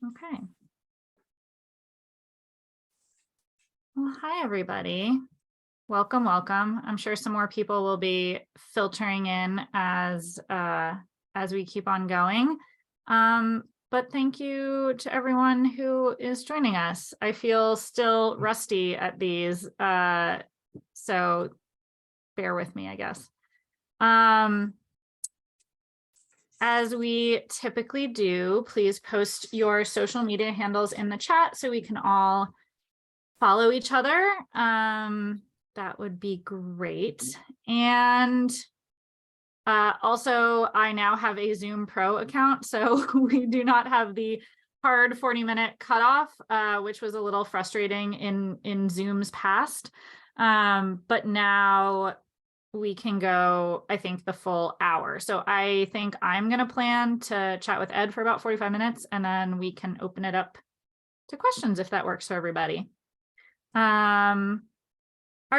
Okay. Well, hi, everybody. Welcome, welcome. I'm sure some more people will be filtering in as we keep on going. But thank you to everyone who is joining us. I feel still rusty at these, so bear with me, I guess. As we typically do, please post your social media handles in the chat so we can all follow each other. That would be great. And also, I now have a Zoom Pro account, so we do not have the hard 40-minute cutoff, which was a little frustrating in Zoom's past. But now we can go, I think, the full hour. So I think I'm going to plan to chat with Ed for about 45 minutes, and then we can open it up to questions if that works for everybody. Our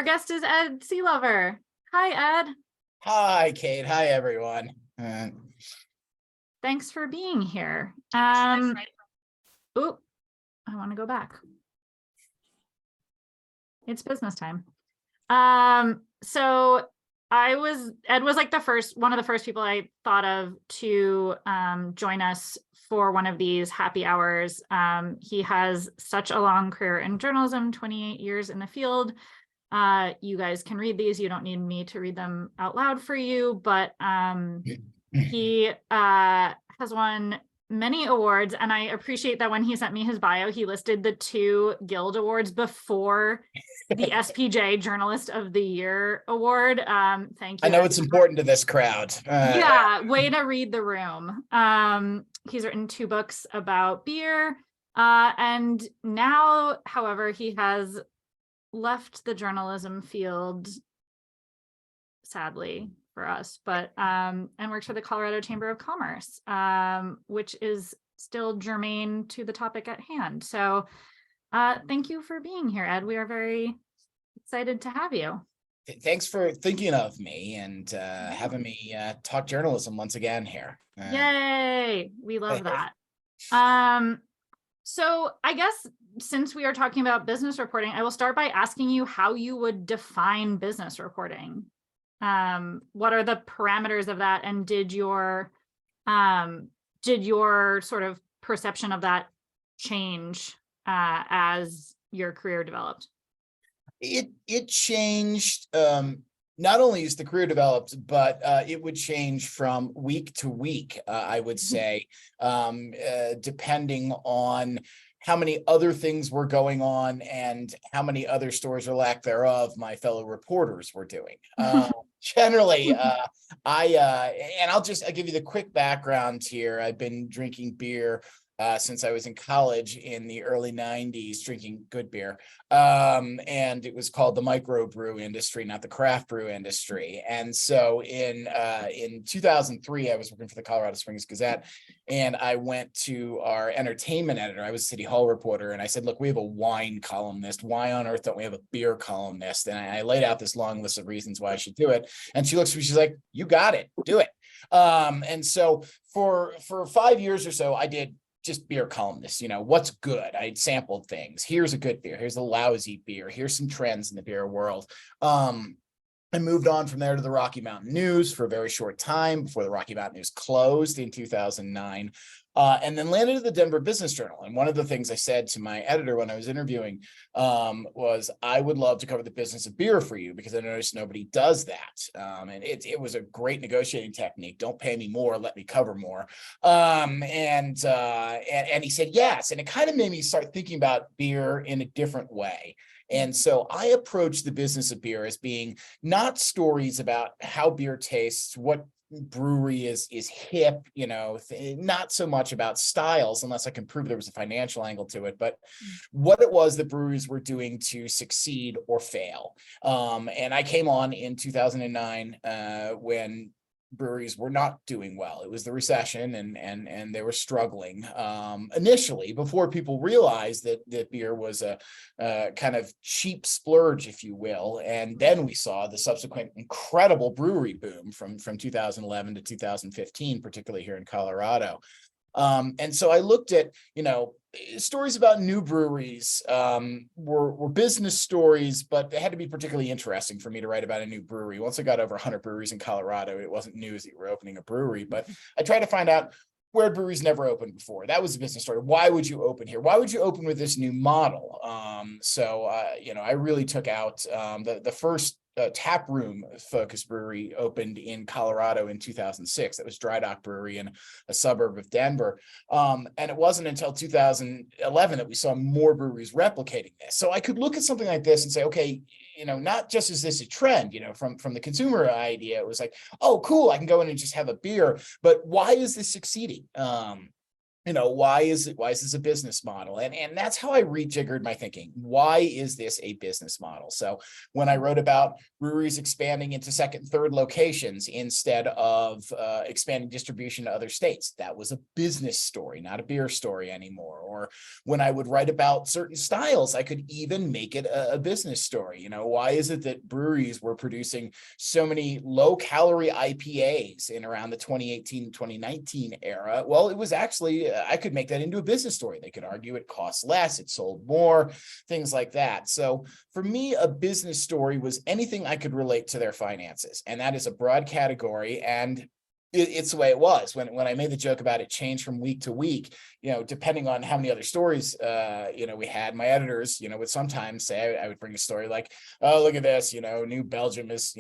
guest is Ed Sealover. Hi, Ed. Hi, Kate. Hi, everyone. Thanks for being here. I want to go back. It's business time. So Ed was like one of the first people I thought of to join us for one of these happy hours. He has such a long career in journalism, 28 years in the field. You guys can read these. You don't need me to read them out loud for you, but he has won many awards, and I appreciate that when he sent me his bio, he listed the 2 Guild Awards before the SPJ Journalist of the Year Award. Thank you. I know it's important to this crowd. Yeah, way to read the room. He's written 2 books about beer, and now, however, he has left the journalism field, sadly for us, but and works for the Colorado Chamber of Commerce, which is still germane to the topic at hand. So thank you for being here, Ed. We are very excited to have you. Thanks for thinking of me and having me talk journalism once again here. Yay, we love that. So I guess since we are talking about business reporting, I will start by asking you how you would define business reporting. What are the parameters of that, and did your sort of perception of that change as your career developed? It changed. Not only as the career developed, but it would change from week to week, I would say, depending on how many other things were going on and how many other stories or lack thereof my fellow reporters were doing. Generally, I'll give you the quick background here. I've been drinking beer since I was in college in the early 90s, drinking good beer. And it was called the microbrew industry, not the craft brew industry. And so in 2003, I was working for the Colorado Springs Gazette, and I went to our entertainment editor. I was a City Hall reporter, and I said, look, we have a wine columnist. Why on earth don't we have a beer columnist? And I laid out this long list of reasons why I should do it. And she looks at me, she's like, you got it, do it. And so for 5 years or so, I did just beer columnists, what's good. I'd sampled things. Here's a good beer. Here's a lousy beer. Here's some trends in the beer world. I moved on from there to the Rocky Mountain News for a very short time before the Rocky Mountain News closed in 2009, and then landed at the Denver Business Journal. And one of the things I said to my editor when I was interviewing was, I would love to cover the business of beer for you, because I noticed nobody does that. And it was a great negotiating technique. Don't pay me more, let me cover more. And he said yes. And it kind of made me start thinking about beer in a different way. And so I approach the business of beer as being not stories about how beer tastes, what brewery is hip, not so much about styles, unless I can prove there was a financial angle to it, but what it was that breweries were doing to succeed or fail. And I came on in 2009 when breweries were not doing well. It was the recession, and they were struggling initially, before people realized that beer was a kind of cheap splurge, if you will. And then we saw the subsequent incredible brewery boom from 2011 to 2015, particularly here in Colorado. And so I looked at, stories about new breweries were business stories, but they had to be particularly interesting for me to write about a new brewery. Once I got over 100 breweries in Colorado, it wasn't news that you were opening a brewery, but I tried to find out where breweries never opened before. That was a business story. Why would you open here? Why would you open with this new model? I really took out the first tap room focused brewery opened in Colorado in 2006. That was Dry Dock Brewery in a suburb of Denver. And it wasn't until 2011 that we saw more breweries replicating this. So I could look at something like this and say, okay, not just is this a trend, from the consumer idea, it was like, oh, cool, I can go in and just have a beer, but why is this succeeding? Why is this a business model? And that's how I rejiggered my thinking. Why is this a business model? So when I wrote about breweries expanding into second and third locations instead of expanding distribution to other states, that was a business story, not a beer story anymore. Or when I would write about certain styles, I could even make it a business story. Why is it that breweries were producing so many low calorie IPAs in around the 2018, 2019 era? Well, it was actually, I could make that into a business story. They could argue it costs less, it sold more, things like that. So for me, a business story was anything I could relate to their finances. And that is a broad category. And it's the way it was. When I made the joke about it changed from week to week, depending on how many other stories, we had, my editors, would sometimes say, I would bring a story like, oh, look at this, New Belgium is,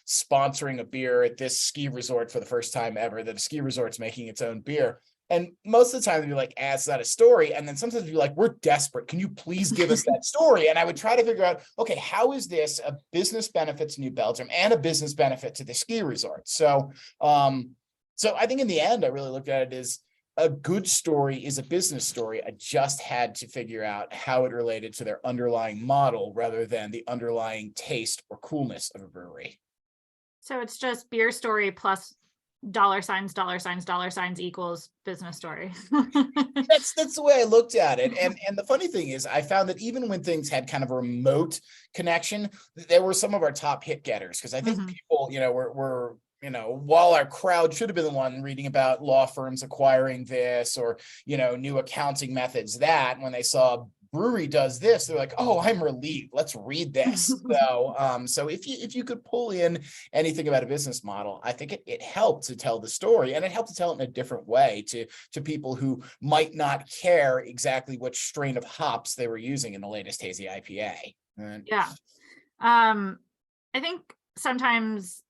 sponsoring a beer at this ski resort for the first time ever, that a ski resort's making its own beer. And most of the time they'd be like, it's not a story. And then sometimes they'd be like, we're desperate. Can you please give us that story? And I would try to figure out, okay, how is this a business benefit to New Belgium and a business benefit to the ski resort? So I think in the end, I really looked at it as a good story is a business story. I just had to figure out how it related to their underlying model rather than the underlying taste or coolness of a brewery. So it's just beer story plus dollar signs equals business story. That's the way I looked at it. And the funny thing is, I found that even when things had kind of a remote connection, there were some of our top hit getters, because I think people, were while our crowd should have been the one reading about law firms acquiring this or, new accounting methods, that when they saw brewery does this, they're like, oh, I'm relieved. Let's read this. So if you could pull in anything about a business model, I think it helped to tell the story, and it helped to tell it in a different way to people who might not care exactly which strain of hops they were using in the latest hazy IPA. Yeah. I think sometimes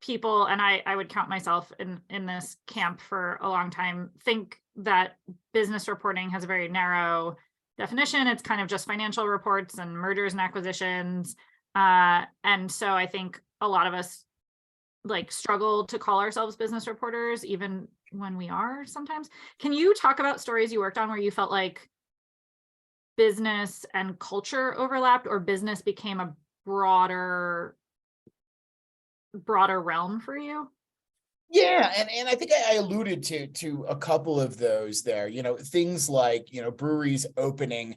people, and I would count myself in this camp for a long time, think that business reporting has a very narrow definition. It's kind of just financial reports and mergers and acquisitions. And so I think a lot of us struggle to call ourselves business reporters, even when we are sometimes. Can you talk about stories you worked on where you felt like business and culture overlapped, or business became a broader realm for you? Yeah, and I think I alluded to a couple of those there. Things like breweries opening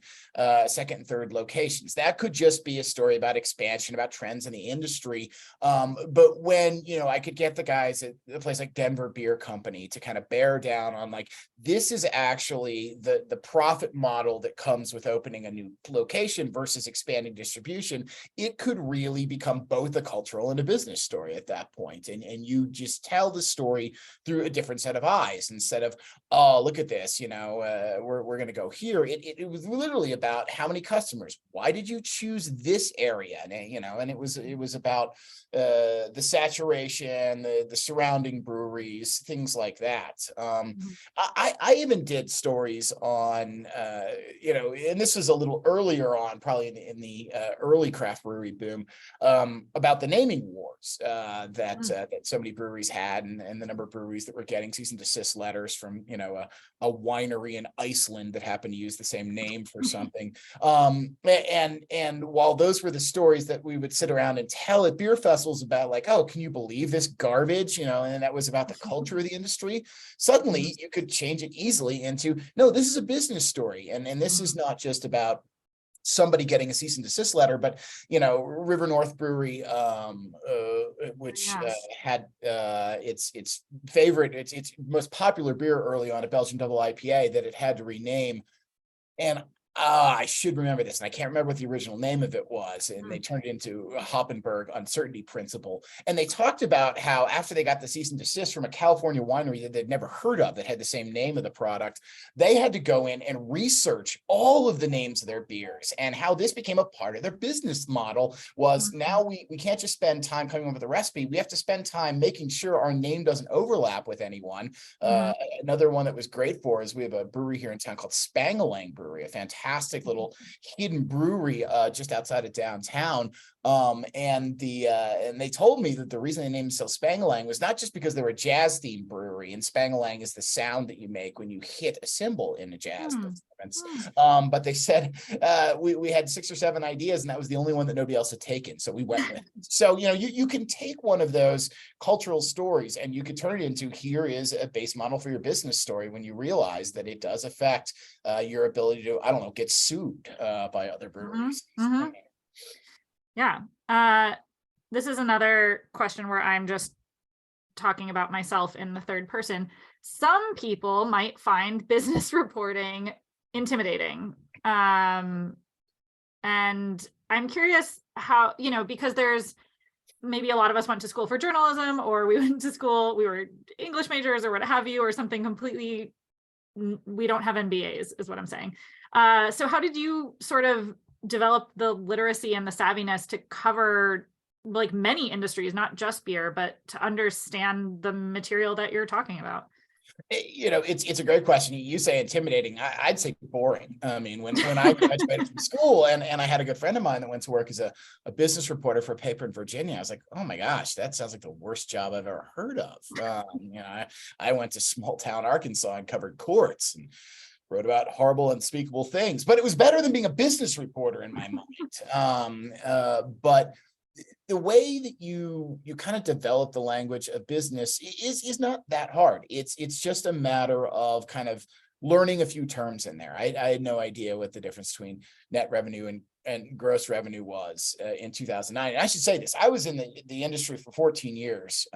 second and third locations. That could just be a story about expansion, about trends in the industry. But when I could get the guys at a place like Denver Beer Company to kind of bear down on this is actually the profit model that comes with opening a new location versus expanding distribution, it could really become both a cultural and a business story at that point. And you just tell the story through a different set of eyes instead of, oh, look at this, we're going to go here. It was literally about how many customers, why did you choose this area? And it was about the saturation, the surrounding breweries, things like that. I even did stories on, and this was a little earlier on, probably in the early craft brewery boom, about the naming wars that so many breweries had, and the number of breweries that were getting cease and desist letters from, a winery in Iceland that happened to use the same name for something. And while those were the stories that we would sit around and tell at beer festivals about, oh, can you believe this garbage? And that was about the culture of the industry. Suddenly you could change it easily into, no, this is a business story. And this is not just about somebody getting a cease and desist letter, but River North Brewery, which Yes. had its favorite, its most popular beer early on, a Belgian double IPA, that it had to rename. And I should remember this, and I can't remember what the original name of it was. And they turned it into a Hoppenberg Uncertainty Principle. And they talked about how after they got the cease and desist from a California winery that they'd never heard of that had the same name of the product, they had to go in and research all of the names of their beers, and how this became a part of their business model was now we can't just spend time coming up with a recipe. We have to spend time making sure our name doesn't overlap with anyone. Another one that was great for is we have a brewery here in town called Spangalang Brewery, a fantastic little hidden brewery just outside of downtown. And they told me that the reason they named themselves Spangalang was not just because they were a jazz themed brewery, and Spangalang is the sound that you make when you hit a cymbal in a jazz performance. But they said we had 6 or 7 ideas, and that was the only one that nobody else had taken, so we went with it. So you can take one of those cultural stories and you could turn it into, here is a base model for your business story, when you realize that it does affect your ability to, I don't know, get sued by other breweries. Yeah. This is another question where I'm just talking about myself in the third person. Some people might find business reporting intimidating. And I'm curious how, because there's maybe a lot of us went to school for journalism, or we went to school, we were English majors or what have you, or something completely, we don't have MBAs is what I'm saying. So how did you sort of develop the literacy and the savviness to cover like many industries, not just beer, but to understand the material that you're talking about? It's a great question. You say intimidating. I'd say boring. I mean, when I graduated from school and I had a good friend of mine that went to work as a business reporter for a paper in Virginia, I was like, oh my gosh, that sounds like the worst job I've ever heard of. I went to small town Arkansas and covered courts and wrote about horrible, unspeakable things, but it was better than being a business reporter in my mind. But the way that you kind of develop the language of business is not that hard. It's just a matter of kind of learning a few terms in there. I had no idea what the difference between net revenue and gross revenue was in 2009. And I should say this, I was in the industry for 14 years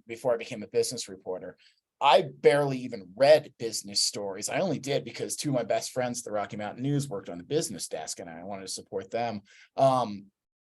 before I became a business reporter. I barely even read business stories. I only did because 2 of my best friends at the Rocky Mountain News worked on the business desk, and I wanted to support them.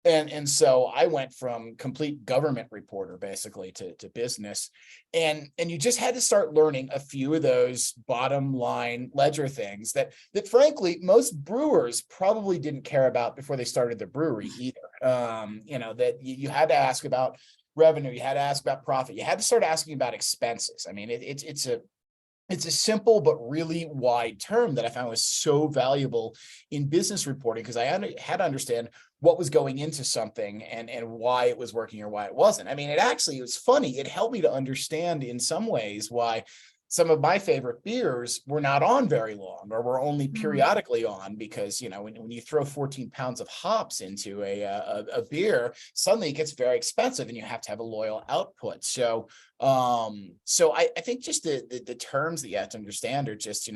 And so I went from complete government reporter basically to business, and you just had to start learning a few of those bottom line ledger things that frankly most brewers probably didn't care about before they started their brewery either. That you had to ask about revenue, you had to ask about profit, you had to start asking about expenses. I mean, it's a simple but really wide term that I found was so valuable in business reporting, because I had to understand what was going into something and why it was working or why it wasn't. I mean, it was funny. It helped me to understand in some ways why some of my favorite beers were not on very long, or were only periodically on, because when you throw 14 pounds of hops into a beer, suddenly it gets very expensive and you have to have a loyal output. So I think just the terms that you have to understand are just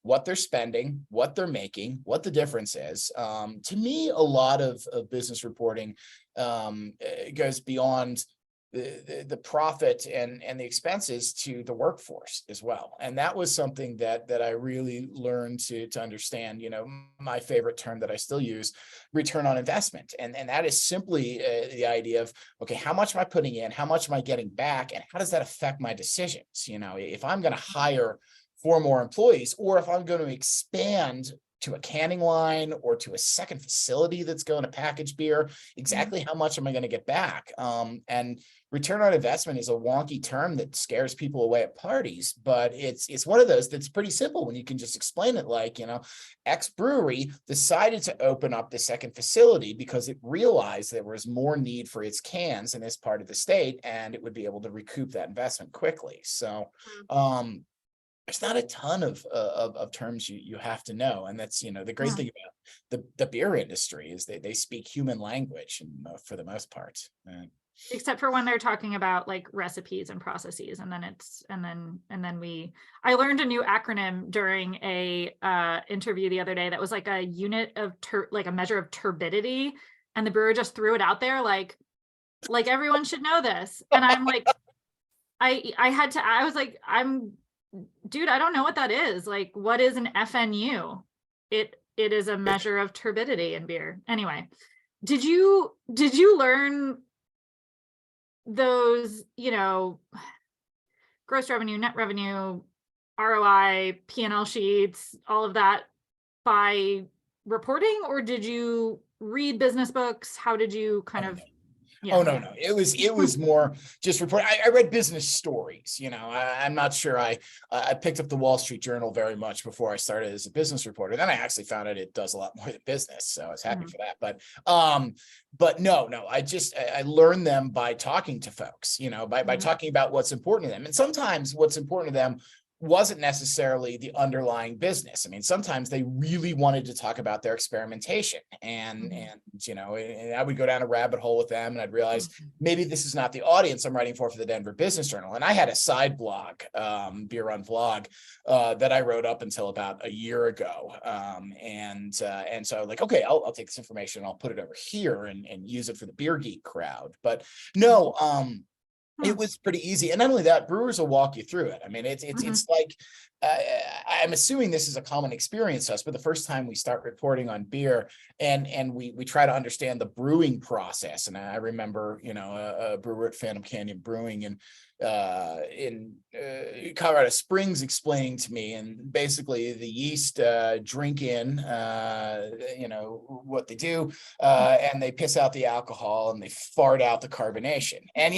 what they're spending, what they're making, what the difference is. To me, a lot of business reporting goes beyond the profit and the expenses to the workforce as well. And that was something that I really learned to understand. My favorite term that I still use, return on investment. And that is simply the idea of, okay, how much am I putting in? How much am I getting back? And how does that affect my decisions? If I'm going to hire 4 more employees, or if I'm going to expand to a canning line or to a second facility that's going to package beer, exactly how much am I going to get back? And return on investment is a wonky term that scares people away at parties, but it's one of those that's pretty simple when you can just explain it like, X brewery decided to open up the second facility because it realized there was more need for its cans in this part of the state, and it would be able to recoup that investment quickly. So, there's not a ton of terms you have to know. And that's, the great thing about the beer industry is they speak human language, and for the most part. Except for when they're talking about like recipes and processes, and then I learned a new acronym during a interview the other day that was like a unit of like a measure of turbidity, and the brewer just threw it out there like everyone should know this, and I'm like, I was like, dude, I don't know what that is. Like, what is an FNU? It is a measure of turbidity in beer. Anyway, did you learn those, gross revenue, net revenue, ROI, P&L sheets, all of that by reporting, or did you read business books? How did you kind of? Yeah. Oh, no. It was more just report. I read business stories. I'm not sure I picked up the Wall Street Journal very much before I started as a business reporter. Then I actually found out it does a lot more than business. So I was happy for that. But no, I learned them by talking to folks, by talking about what's important to them. And sometimes what's important to them wasn't necessarily the underlying business. I mean, sometimes they really wanted to talk about their experimentation, and I would go down a rabbit hole with them, and I'd realize maybe this is not the audience I'm writing for the Denver Business Journal. And I had a side blog, Beer Run Vlog, that I wrote up until about a year ago. And so like, okay, I'll take this information and I'll put it over here and use it for the beer geek crowd. But no, it was pretty easy. And not only that, brewers will walk you through it. I mean, it's like, I'm assuming this is a common experience to us, but the first time we start reporting on beer and we try to understand the brewing process. And I remember, a brewer at Phantom Canyon Brewing in Colorado Springs explaining to me, and basically the yeast drink in, what they do, and they piss out the alcohol and they fart out the carbonation. And,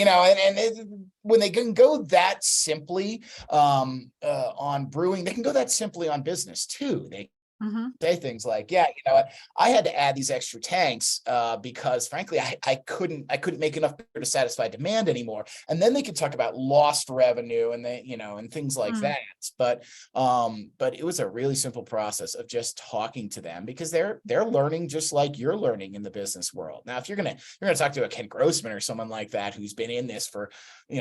when they can go that simply on brewing, they can go that simply on business too. They say things like, yeah, I had to add these extra tanks because frankly, I couldn't make enough beer to satisfy demand anymore. And then they could talk about lost revenue and and things like that. But it was a really simple process of just talking to them, because they're learning just like you're learning in the business world. Now, if you're gonna talk to a Ken Grossman or someone like that who's been in this for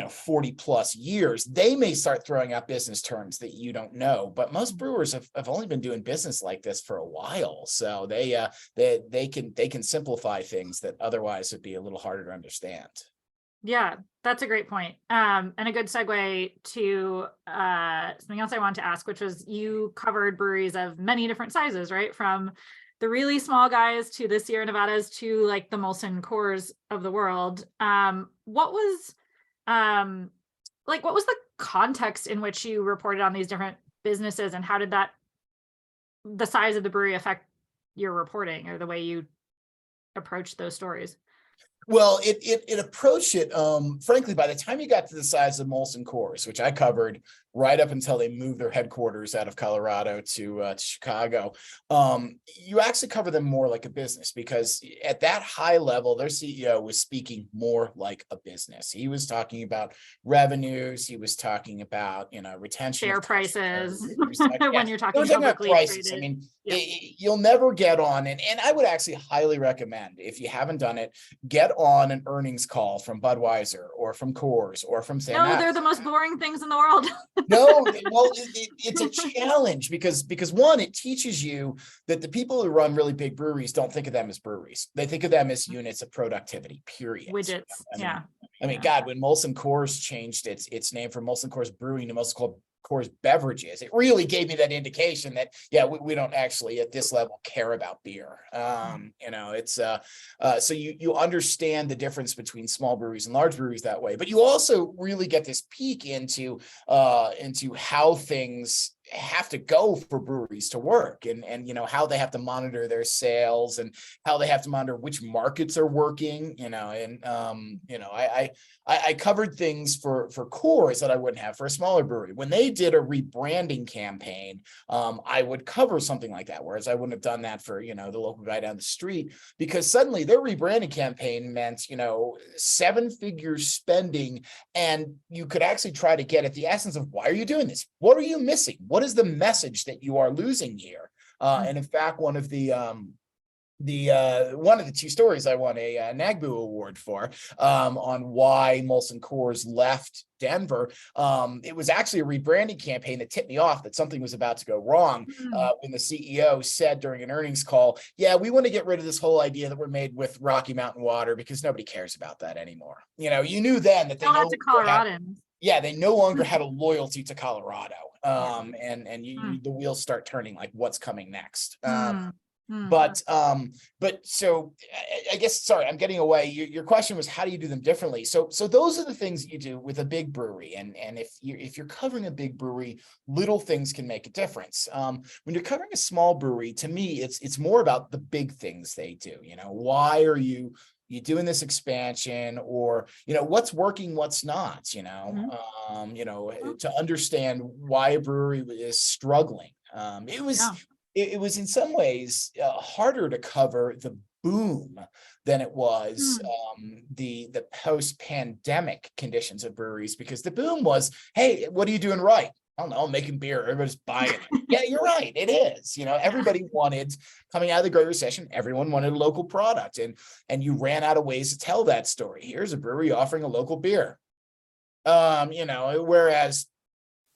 40 plus years, they may start throwing out business terms that you don't know. But most brewers have only been doing business like this for a while, so they can simplify things that otherwise would be a little harder to understand. Yeah, that's a great point. And a good segue to something else I wanted to ask, which was, you covered breweries of many different sizes, right? From the really small guys to the Sierra Nevadas to like the Molson Coors of the world. What was the context in which you reported on these different businesses, and how did the size of the brewery affect your reporting or the way you approach those stories? Well, it approached it, frankly, by the time you got to the size of Molson Coors, which I covered right up until they moved their headquarters out of Colorado to Chicago, you actually cover them more like a business, because at that high level, their CEO was speaking more like a business. He was talking about revenues. He was talking about, retention, share prices. When you're talking about prices, traded. I mean, you'll never get on, and I would actually highly recommend, if you haven't done it, get on an earnings call from Budweiser or from Coors or from Sam. No, they're the most boring things in the world. No, well, it's a challenge because one, it teaches you that the people who run really big breweries don't think of them as breweries. They think of them as units of productivity, period. Widgets. I mean, God, when Molson Coors changed its name from Molson Coors Brewing to Molson Coors Beverages, it really gave me that indication that, we don't actually at this level care about beer. It's so you understand the difference between small breweries and large breweries that way, but you also really get this peek into how things have to go for breweries to work, and how they have to monitor their sales and how they have to monitor which markets are working, I covered things for Coors that I wouldn't have for a smaller brewery. When they did a rebranding campaign, I would cover something like that, whereas I wouldn't have done that for the local guy down the street, because suddenly their rebranding campaign meant 7-figure spending, and you could actually try to get at the essence of, why are you doing this? What are you missing? What is the message that you are losing here? And in fact, one of the one of the two stories I won a NAGBU award for, on why Molson Coors left Denver. It was actually a rebranding campaign that tipped me off that something was about to go wrong, when the CEO said during an earnings call, yeah, we want to get rid of this whole idea that we're made with Rocky Mountain water because nobody cares about that anymore. You knew then that they Shout out to Coloradans. they no longer had a loyalty to Colorado. Yeah. And the wheels start turning, like what's coming next. Mm. But so I guess, sorry, I'm getting away. Your question was, how do you do them differently? So those are the things that you do with a big brewery. And if you're covering a big brewery, little things can make a difference. When you're covering a small brewery, to me, it's more about the big things they do. Why are you doing this expansion, or what's working, what's not, to understand why a brewery is struggling. It was in some ways harder to cover the boom than it was the post-pandemic conditions of breweries, because the boom was, hey, what are you doing right? I don't know, making beer, everybody's buying it. Yeah, you're right, it is. Everybody wanted, coming out of the Great Recession, everyone wanted a local product, and you ran out of ways to tell that story. Here's a brewery offering a local beer. Whereas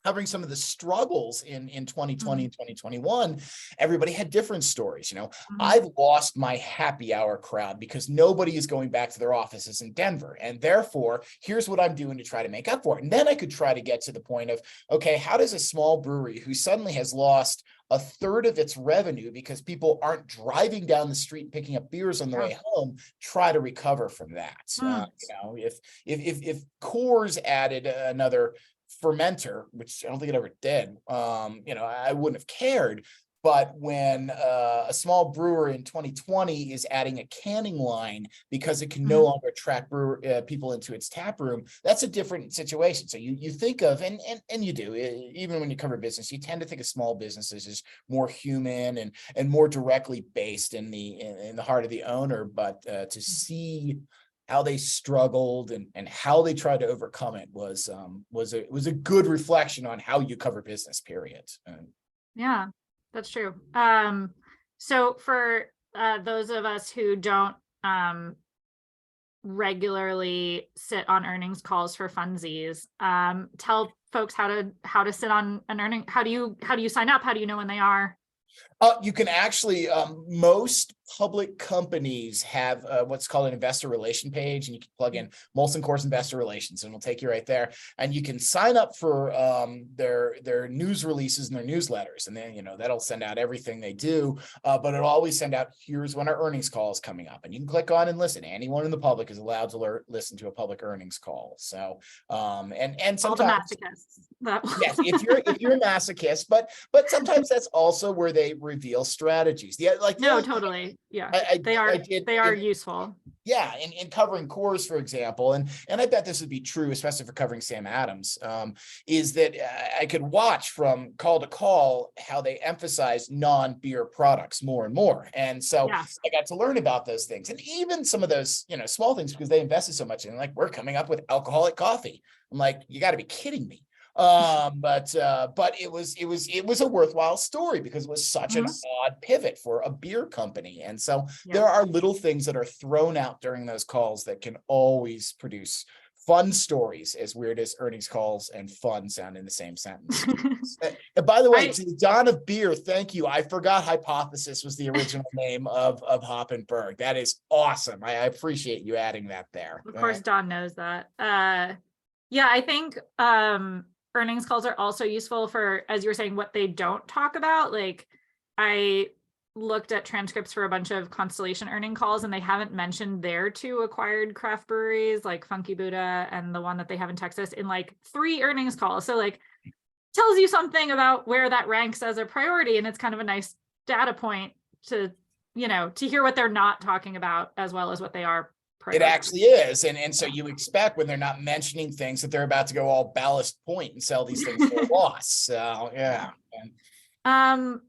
covering some of the struggles in 2020 and 2021, everybody had different stories. I've lost my happy hour crowd because nobody is going back to their offices in Denver. And therefore, here's what I'm doing to try to make up for it. And then I could try to get to the point of, okay, how does a small brewery who suddenly has lost a third of its revenue because people aren't driving down the street and picking up beers on the way home, try to recover from that? If Coors added another fermenter, which I don't think it ever did, I wouldn't have cared. But when a small brewer in 2020 is adding a canning line because it can no longer attract people into its tap room, that's a different situation. So you think of, and you do, even when you cover business, you tend to think of small businesses as more human and more directly based in the heart of the owner. But to see how they struggled and how they tried to overcome it was a good reflection on how you cover business, period. Yeah, that's true. So for those of us who don't regularly sit on earnings calls for funsies, tell folks how to sit on an earning. How do you sign up? How do you know when they are? You can actually, most public companies have what's called an investor relation page, and you can plug in Molson Coors Investor Relations, and it'll take you right there. And you can sign up for their news releases and their newsletters, and then that'll send out everything they do. But it'll always send out, here's when our earnings call is coming up, and you can click on and listen. Anyone in the public is allowed to listen to a public earnings call. So and sometimes all the masochists. Yes, if you're a masochist, but sometimes that's also where they reveal strategies. Totally. Yeah, they are useful. Yeah, in covering Coors, for example, and I bet this would be true, especially for covering Sam Adams, is that I could watch from call to call how they emphasize non-beer products more and more. And so I got to learn about those things, and even some of those, small things, because they invested so much in, like, we're coming up with alcoholic coffee. I'm like, you got to be kidding me. But it was a worthwhile story because it was such an odd pivot for a beer company. And so there are little things that are thrown out during those calls that can always produce fun stories, as weird as earnings calls and fun sound in the same sentence. By the way, to the Dawn of Beer, thank you. I forgot Hypothesis was the original name of Hoppenberg. That is awesome. I appreciate you adding that there. Of course, Don knows that. I think earnings calls are also useful for, as you were saying, what they don't talk about. Like, I looked at transcripts for a bunch of Constellation earning calls, and they haven't mentioned their two acquired craft breweries, like Funky Buddha and the one that they have in Texas, in like 3 earnings calls. So like, tells you something about where that ranks as a priority, and it's kind of a nice data point to hear what they're not talking about as well as what they are. It actually is. And so you expect, when they're not mentioning things, that they're about to go all Ballast Point and sell these things for a loss. So yeah. I'm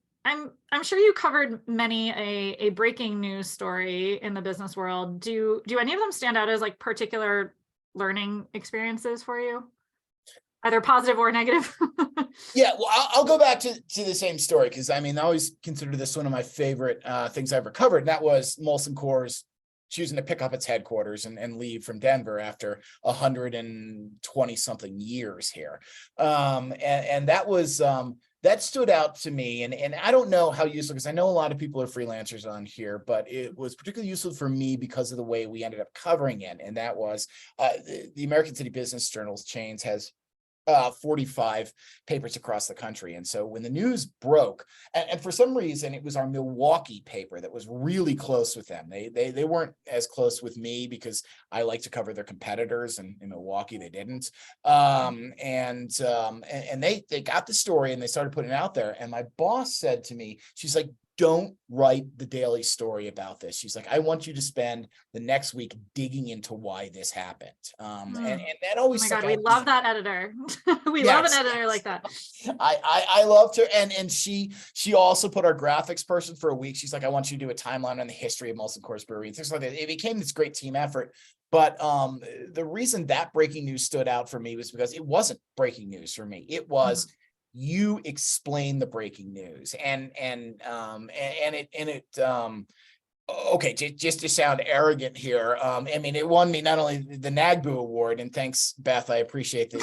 sure you covered many a breaking news story in the business world. Do any of them stand out as like particular learning experiences for you? either positive or negative. Yeah, well, I'll go back to the same story because I mean, I always consider this one of my favorite things I ever covered, and that was Molson Coors choosing to pick up its headquarters and leave from Denver after 120 something years here. And that was that stood out to me. And I don't know how useful, because I know a lot of people are freelancers on here, but it was particularly useful for me because of the way we ended up covering it. And that was the American City Business Journal's chains has 45 papers across the country. And so when the news broke, and for some reason it was our Milwaukee paper that was really close with them. They weren't as close with me because I like to cover their competitors, and in Milwaukee they didn't. And they got the story and they started putting it out there. And my boss said to me, she's like, don't write the daily story about this. She's like, I want you to spend the next week digging into why this happened. And that always Oh my stuck God, we out. love that editor. We love an editor like that. I loved her. And she also put our graphics person for a week. She's like, I want you to do a timeline on the history of Molson Coors Brewery. Things like that. It became this great team effort. But the reason that breaking news stood out for me was because it wasn't breaking news for me. It was you explain the breaking news, okay, just to sound arrogant here, I mean, it won me not only the NAGBU award, and thanks, Beth, I appreciate you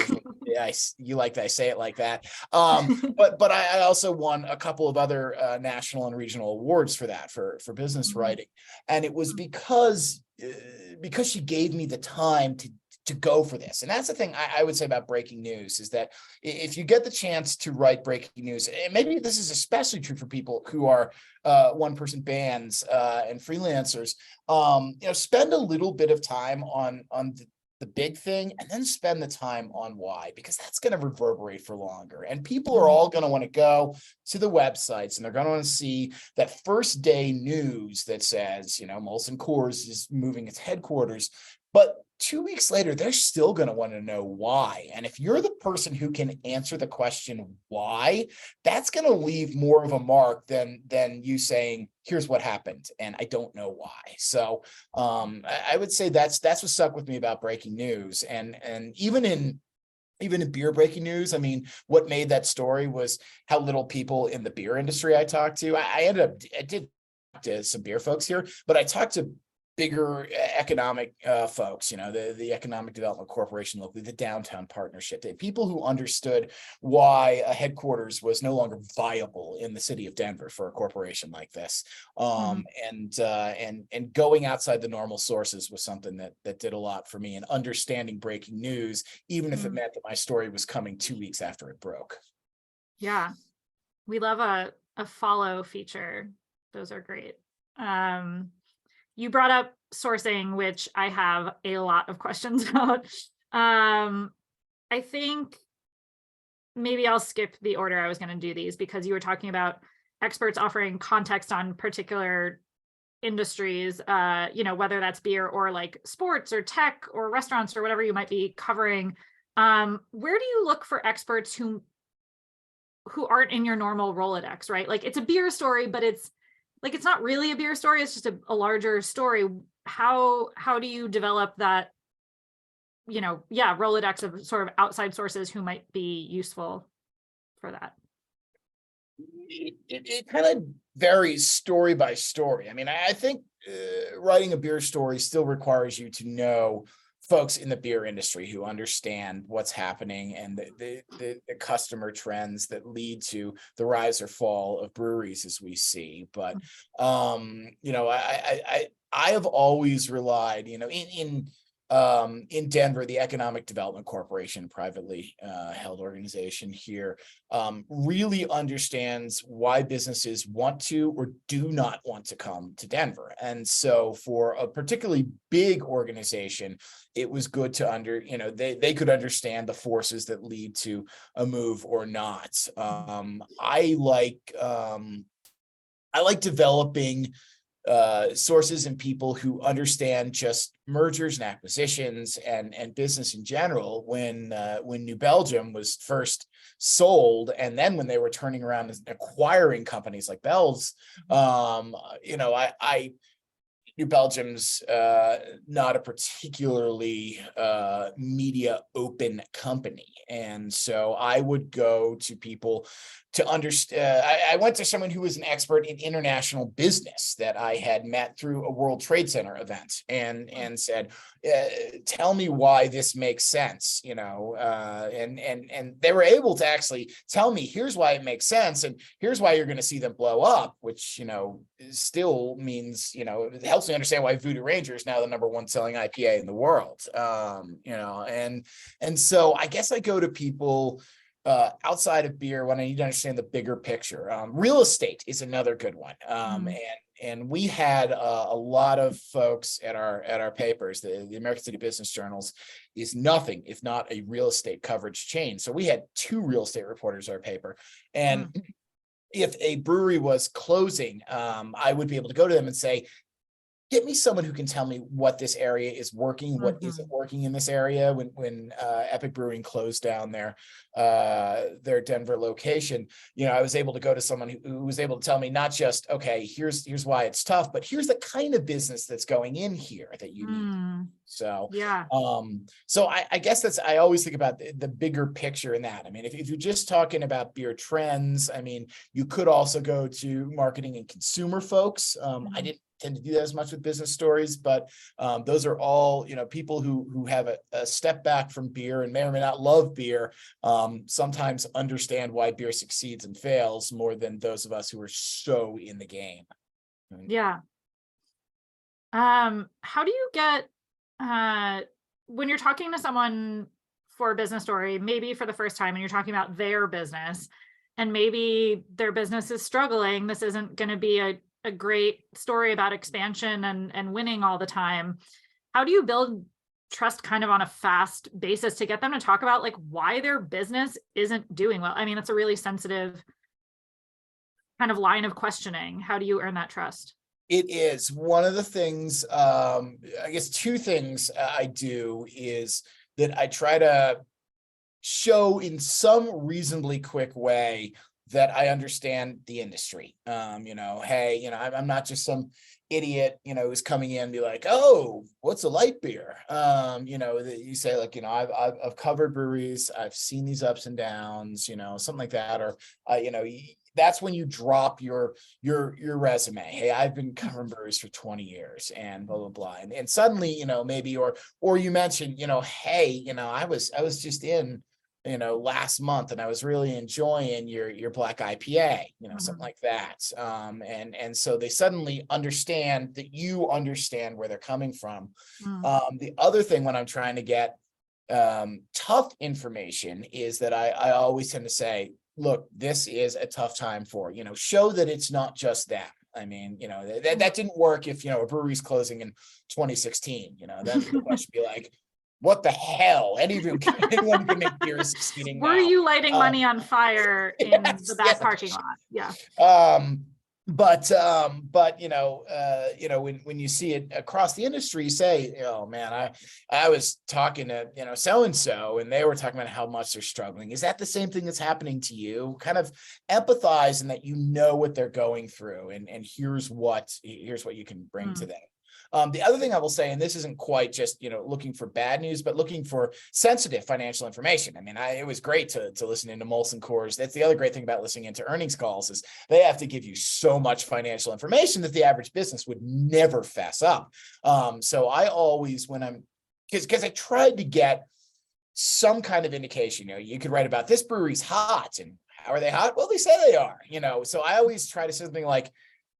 like that I say it like that, but I also won a couple of other national and regional awards for that, for business writing, and it was because she gave me the time to go for this. And that's the thing I would say about breaking news, is that if you get the chance to write breaking news, and maybe this is especially true for people who are one-person bands and freelancers, spend a little bit of time on the big thing, and then spend the time on why, because that's going to reverberate for longer. And people are all going to want to go to the websites, and they're going to want to see that first day news that says, Molson Coors is moving its headquarters. But 2 weeks later, they're still going to want to know why. And if you're the person who can answer the question why, that's going to leave more of a mark than you saying, here's what happened, and I don't know why. So I would say that's what stuck with me about breaking news. And even in beer breaking news, I mean, what made that story was how little people in the beer industry I talked to. I did talk to some beer folks here, but I talked to bigger economic folks, the Economic Development Corporation locally, the Downtown Partnership, the people who understood why a headquarters was no longer viable in the city of Denver for a corporation like this. And going outside the normal sources was something that did a lot for me, and understanding breaking news, even if it meant that my story was coming 2 weeks after it broke. Yeah. We love a follow feature. Those are great. You brought up sourcing, which I have a lot of questions about. I think maybe I'll skip the order I was going to do these, because you were talking about experts offering context on particular industries, whether that's beer or like sports or tech or restaurants or whatever you might be covering. Where do you look for experts who aren't in your normal Rolodex, right? Like, it's a beer story, but it's not really a beer story. It's just a larger story. How do you develop that, Rolodex of sort of outside sources who might be useful for that? It kind of varies story by story. I mean, I think writing a beer story still requires you to know folks in the beer industry who understand what's happening and the customer trends that lead to the rise or fall of breweries as we see. But I have always relied, in Denver, the Economic Development Corporation, privately held organization here, really understands why businesses want to or do not want to come to Denver. And so for a particularly big organization, it was good to they could understand the forces that lead to a move or not. I like developing sources and people who understand just mergers and acquisitions and business in general. When New Belgium was first sold, and then when they were turning around and acquiring companies like Bell's, New Belgium's not a particularly media open company. And so I would go to people to understand. I went to someone who was an expert in international business that I had met through a World Trade Center event, and said, tell me why this makes sense, and they were able to actually tell me, here's why it makes sense, and here's why you're going to see them blow up, which, still means, it helps me understand why Voodoo Ranger is now the #1 selling IPA in the world. And so I guess I go to people outside of beer when I need to understand the bigger picture. Real estate is another good one. And we had a lot of folks at our papers. The American City Business Journals is nothing if not a real estate coverage chain. So we had 2 real estate reporters at our paper, and if a brewery was closing, I would be able to go to them and say, get me someone who can tell me what this area is working, what isn't working in this area. When Epic Brewing closed down their Denver location, I was able to go to someone who was able to tell me not just, okay, here's why it's tough, but here's the kind of business that's going in here that you need. So yeah. So I guess I always think about the bigger picture in that. I mean, if you're just talking about beer trends, I mean, you could also go to marketing and consumer folks. I didn't tend to do that as much with business stories, but those are all, people who have a step back from beer and may or may not love beer, sometimes understand why beer succeeds and fails more than those of us who are so in the game. Yeah. How do you get, when you're talking to someone for a business story, maybe for the first time, and you're talking about their business, and maybe their business is struggling, this isn't going to be a great story about expansion and winning all the time. How do you build trust kind of on a fast basis to get them to talk about like why their business isn't doing well? I mean, it's a really sensitive kind of line of questioning. How do you earn that trust? It is one of the things, I guess 2 things I do is that I try to show in some reasonably quick way that I understand the industry. Hey, I'm not just some idiot, who's coming in and be like, oh, what's a light beer? You say like, I've covered breweries, I've seen these ups and downs, something like that, or that's when you drop your resume. Hey, I've been covering breweries for 20 years and blah blah blah, and suddenly, maybe or you mentioned, hey, I was just in last month and I was really enjoying your black IPA, something like that. And so they suddenly understand that you understand where they're coming from. The other thing when I'm trying to get tough information is that I always tend to say, look, this is a tough time for, show that it's not just them. I mean, that didn't work if, a brewery's closing in 2016, then the question would be like, what the hell? Anyone can make beer succeeding Were now. you lighting money on fire in the back parking lot? Yeah. But when you see it across the industry, you say, oh man, I was talking to so and so, and they were talking about how much they're struggling. Is that the same thing that's happening to you? Kind of empathize in that what they're going through, and here's what you can bring to them. The other thing I will say, and this isn't quite just, looking for bad news, but looking for sensitive financial information. I mean, it was great to listen into Molson Coors. That's the other great thing about listening into earnings calls is they have to give you so much financial information that the average business would never fess up. So I always, because I tried to get some kind of indication, you could write about this brewery's hot, and how are they hot? Well, they say they are, so I always try to say something like,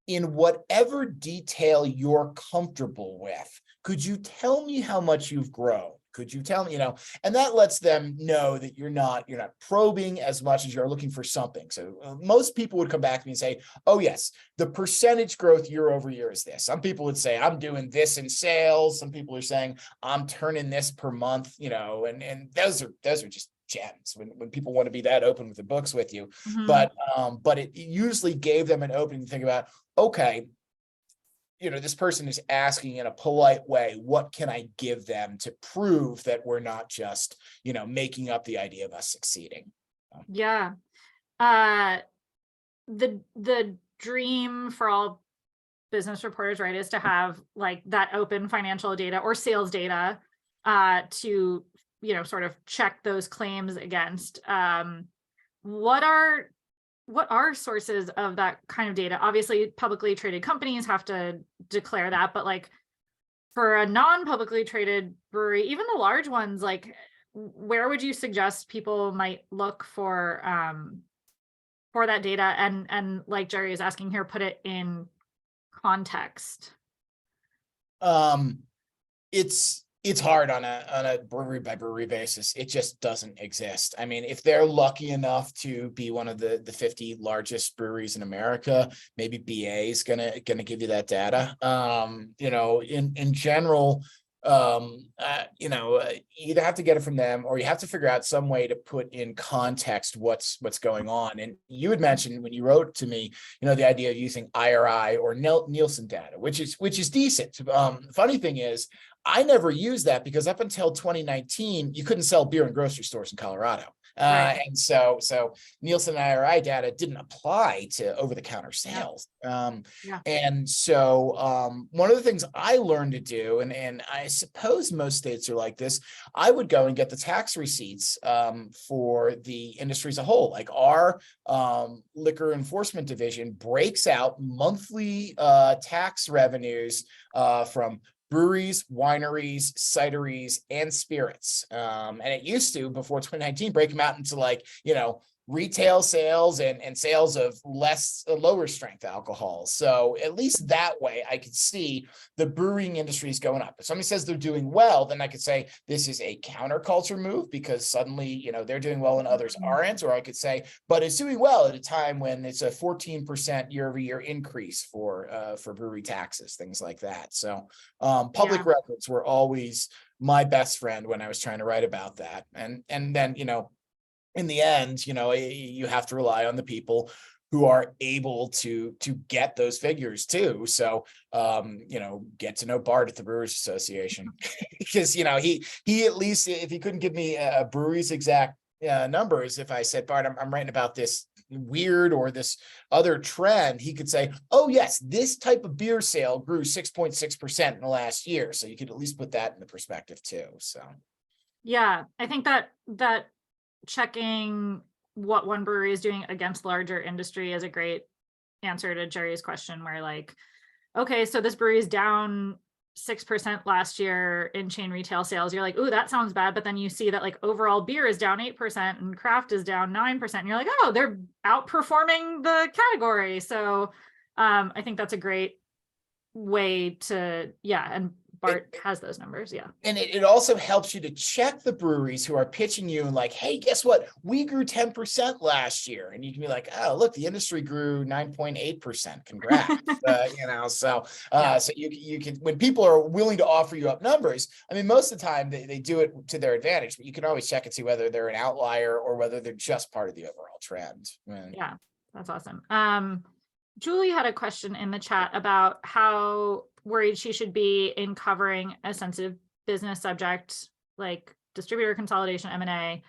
in whatever detail you're comfortable with, could you tell me how much you've grown? Could you tell me, and that lets them know that you're not probing as much as you're looking for something. So most people would come back to me and say, oh yes, the percentage growth year over year is this. Some people would say, I'm doing this in sales. Some people are saying, I'm turning this per month, and those are just gems when people want to be that open with the books with you. But it usually gave them an opening to think about, okay, this person is asking in a polite way, what can I give them to prove that we're not just, making up the idea of us succeeding? Yeah. The dream for all business reporters, right, is to have like that open financial data or sales data to, sort of check those claims against. What are sources of that kind of data? Obviously, publicly traded companies have to declare that, but like for a non-publicly traded brewery, even the large ones, like where would you suggest people might look for that data? And like Jerry is asking here, put it in context. Um, it's hard on a brewery by brewery basis. It just doesn't exist. I mean, if they're lucky enough to be one of the 50 largest breweries in America, maybe BA is gonna give you that data. In general, you either have to get it from them or you have to figure out some way to put in context what's going on. And you had mentioned when you wrote to me, the idea of using IRI or Nielsen data, which is decent. Funny thing is, I never used that because up until 2019, you couldn't sell beer in grocery stores in Colorado. Right. And so Nielsen and IRI data didn't apply to over-the-counter sales. Yeah. And so one of the things I learned to do, and I suppose most states are like this, I would go and get the tax receipts for the industry as a whole. Like our liquor enforcement division breaks out monthly tax revenues from breweries, wineries, cideries, and spirits. And it used to, before 2019, break them out into retail sales and sales of lower strength alcohol. So at least that way I could see the brewing industry is going up. If somebody says they're doing well, then I could say this is a counterculture move because suddenly, they're doing well and others aren't. Or I could say, but it's doing well at a time when it's a 14% year-over-year increase for brewery taxes, things like that. So public records were always my best friend when I was trying to write about that. And then, in the end, you have to rely on the people who are able to get those figures too. So, get to know Bart at the Brewers Association because, he at least, if he couldn't give me a brewery's exact numbers, if I said, Bart, I'm writing about this weird or this other trend, he could say, oh yes, this type of beer sale grew 6.6% in the last year. So you could at least put that into perspective too. So. Yeah, I think that checking what one brewery is doing against larger industry is a great answer to Jerry's question, where like, okay, so this brewery is down 6% last year in chain retail sales. You're like, ooh, that sounds bad. But then you see that like overall beer is down 8% and craft is down 9%. And you're like, oh, they're outperforming the category. So I think that's a great way to, and Bart has those numbers. Yeah. And it also helps you to check the breweries who are pitching you and like, hey, guess what? We grew 10% last year. And you can be like, oh, look, the industry grew 9.8%. Congrats. So you can, when people are willing to offer you up numbers, I mean, most of the time they do it to their advantage, but you can always check and see whether they're an outlier or whether they're just part of the overall trend. Yeah, that's awesome. Julie had a question in the chat about how worried she should be in covering a sensitive business subject like distributor consolidation, M&A,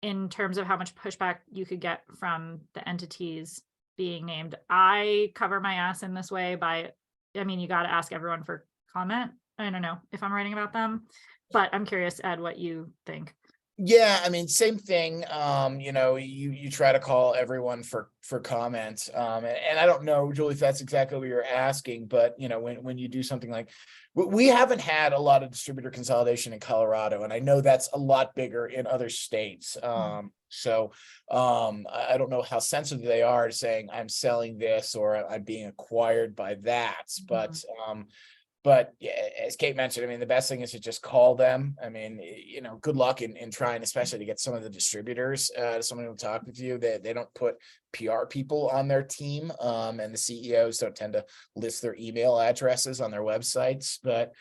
in terms of how much pushback you could get from the entities being named. I cover my ass in this way you got to ask everyone for comment. I don't know if I'm writing about them, but I'm curious, Ed, what you think. Yeah, I mean, same thing. You try to call everyone for comment. And I don't know, Julie, if that's exactly what you're asking, but when you do something like, we haven't had a lot of distributor consolidation in Colorado, and I know that's a lot bigger in other states. So I don't know how sensitive they are to saying I'm selling this or I'm being acquired by that, but as Kate mentioned, I mean, the best thing is to just call them. I mean, good luck in trying, especially to get some of the distributors, someone who will talk with you. They don't put PR people on their team, and the CEOs don't tend to list their email addresses on their websites. But,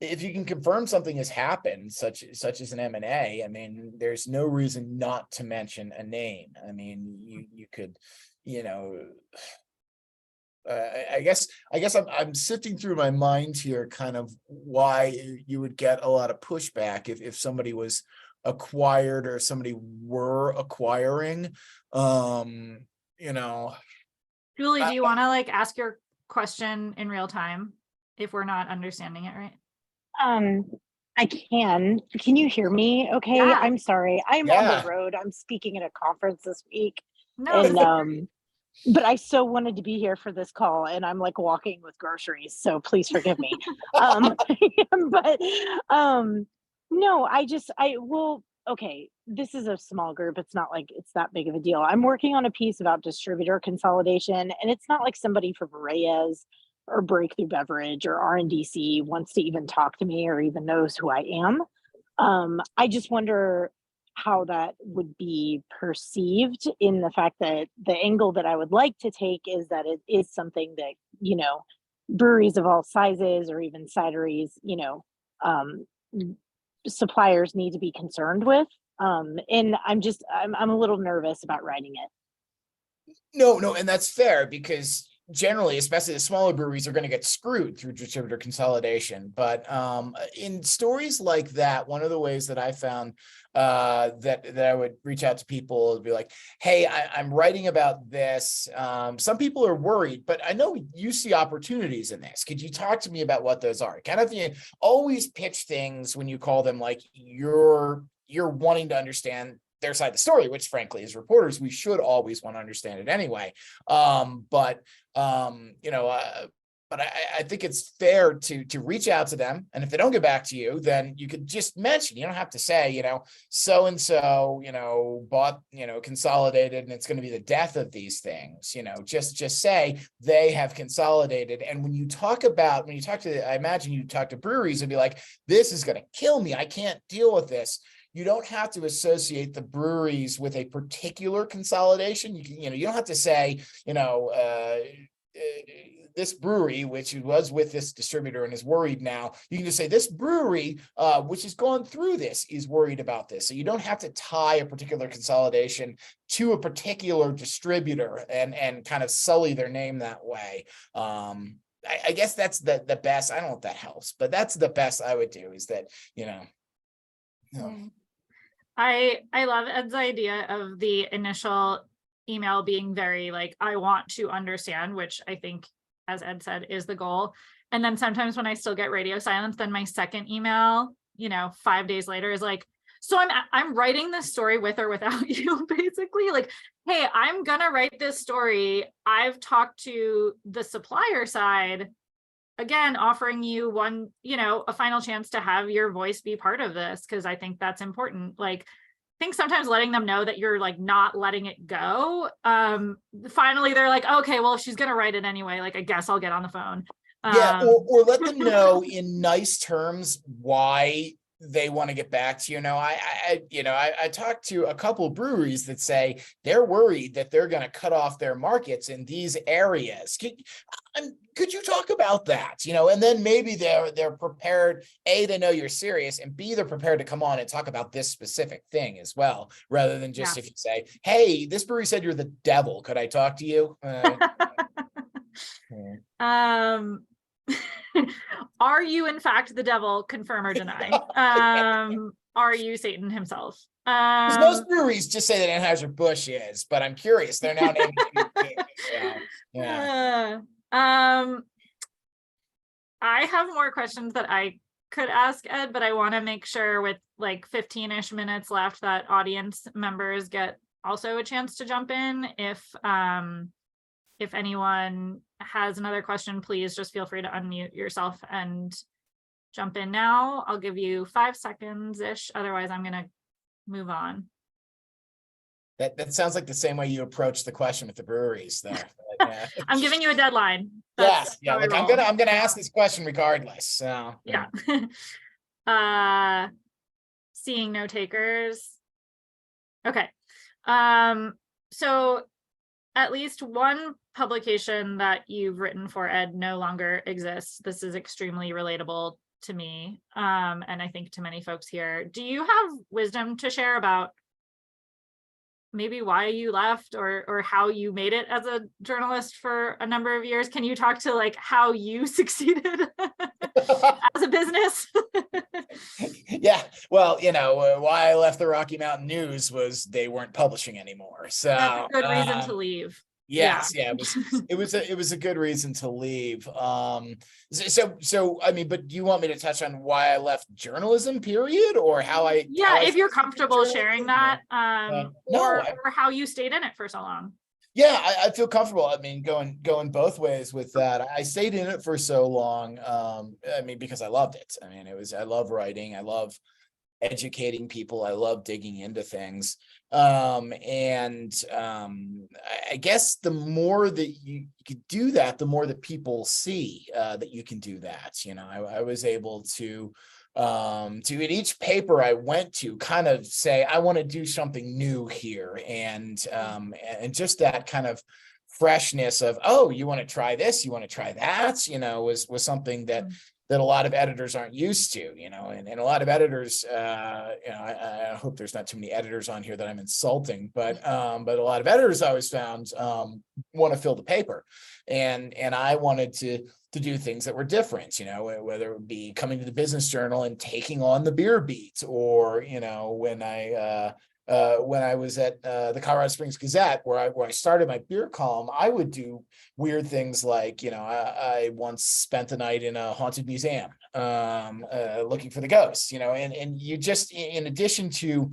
if you can confirm something has happened, such as an M&A, I mean, there's no reason not to mention a name. I mean, you could, I guess I'm sifting through my mind here, kind of why you would get a lot of pushback if somebody was acquired or somebody were acquiring. Julie, do you want to like ask your question in real time if we're not understanding it right? Um, I can. Can you hear me? Okay. Yeah. I'm sorry. I'm on the Yeah. road. I'm speaking at a conference this week. No. And but I so wanted to be here for this call and I'm like walking with groceries, so please forgive me. But no, I will okay, this is a small group. It's not like it's that big of a deal. I'm working on a piece about distributor consolidation, and it's not like somebody from Reyes or Breakthrough Beverage or RNDC wants to even talk to me or even knows who I am. I just wonder how that would be perceived, in the fact that the angle that I would like to take is that it is something that, breweries of all sizes or even cideries, um, suppliers need to be concerned with. And I'm a little nervous about writing it. No, and that's fair because generally, especially the smaller breweries, are going to get screwed through distributor consolidation. But in stories like that, one of the ways that I found that I would reach out to people would be like, "Hey, I'm writing about this. Some people are worried, but I know you see opportunities in this. Could you talk to me about what those are?" Kind of, you always pitch things when you call them like you're wanting to understand their side of the story, which frankly, as reporters, we should always want to understand it anyway. But I think it's fair to reach out to them. And if they don't get back to you, then you could just mention, you don't have to say, so-and-so, bought, consolidated, and it's going to be the death of these things, just say they have consolidated. And when you talk to, I imagine you talk to breweries and be like, this is going to kill me. I can't deal with this. You don't have to associate the breweries with a particular consolidation. You don't have to say, this brewery, which was with this distributor and is worried now. You can just say this brewery, which has gone through this, is worried about this. So you don't have to tie a particular consolidation to a particular distributor and kind of sully their name that way. I guess that's the best. I don't know if that helps, but that's the best I would do, is that, I love Ed's idea of the initial email being very like, I want to understand, which I think, as Ed said, is the goal. And then sometimes when I still get radio silence, then my second email, 5 days later is like, so I'm writing this story with or without you, basically. Like, hey, I'm gonna write this story. I've talked to the supplier side, again, offering you one, a final chance to have your voice be part of this, because I think that's important. Like, I think sometimes letting them know that you're like not letting it go. Finally, they're like, okay, well, if she's gonna write it anyway, like, I guess I'll get on the phone. Yeah, or let them know in nice terms why they want to get back to you. I talked to a couple of breweries that say they're worried that they're going to cut off their markets in these areas. Could you talk about that? And then maybe they're prepared. A, they know you're serious, and B, they're prepared to come on and talk about this specific thing as well, rather than just if you say, "Hey, this brewery said you're the devil. Could I talk to you?" Are you in fact the devil? Confirm or deny. Are you Satan himself? Because most breweries just say that Anheuser-Busch is, but I'm curious. They're now naming yeah. I have more questions that I could ask Ed, but I want to make sure with like 15-ish minutes left that audience members get also a chance to jump in. If anyone has another question, please just feel free to unmute yourself and jump in now. I'll give you 5 seconds-ish. Otherwise, I'm going to move on. That sounds like the same way you approach the question with the breweries there. I'm giving you a deadline. Yeah. Like I'm gonna ask this question regardless. So yeah. Seeing no takers. Okay. So at least one publication that you've written for, Ed, no longer exists. This is extremely relatable to me, and I think to many folks here. Do you have wisdom to share about maybe why you left or how you made it as a journalist for a number of years? Can you talk to like how you succeeded as a business? Yeah, well, why I left the Rocky Mountain News was they weren't publishing anymore. So that's a good reason to leave. Yes, yeah, it was a good reason to leave. So I mean, but do you want me to touch on why I left journalism, period, or how Yeah, I if you're started in comfortable sharing journalism? that, No, or how you stayed in it for so long. yeah, I feel comfortable. I mean, going both ways with that. I stayed in it for so long. I mean, because I loved it. I mean, I love writing. I love educating people. I love digging into things. I guess the more that you could do that, the more that people see that you can do that. You know, I was able to at each paper I went to kind of say, I want to do something new here. And just that kind of freshness of, oh, you want to try this, you want to try that, you know, was something that a lot of editors aren't used to, you know, and a lot of editors, you know, I hope there's not too many editors on here that I'm insulting, but a lot of editors I always found want to fill the paper, and I wanted to do things that were different, you know, whether it would be coming to the Business Journal and taking on the beer beat, or you know, when I was at the Colorado Springs Gazette, where I started my beer column, I would do weird things like, you know, I once spent the night in a haunted museum looking for the ghosts, you know, and you just, in addition to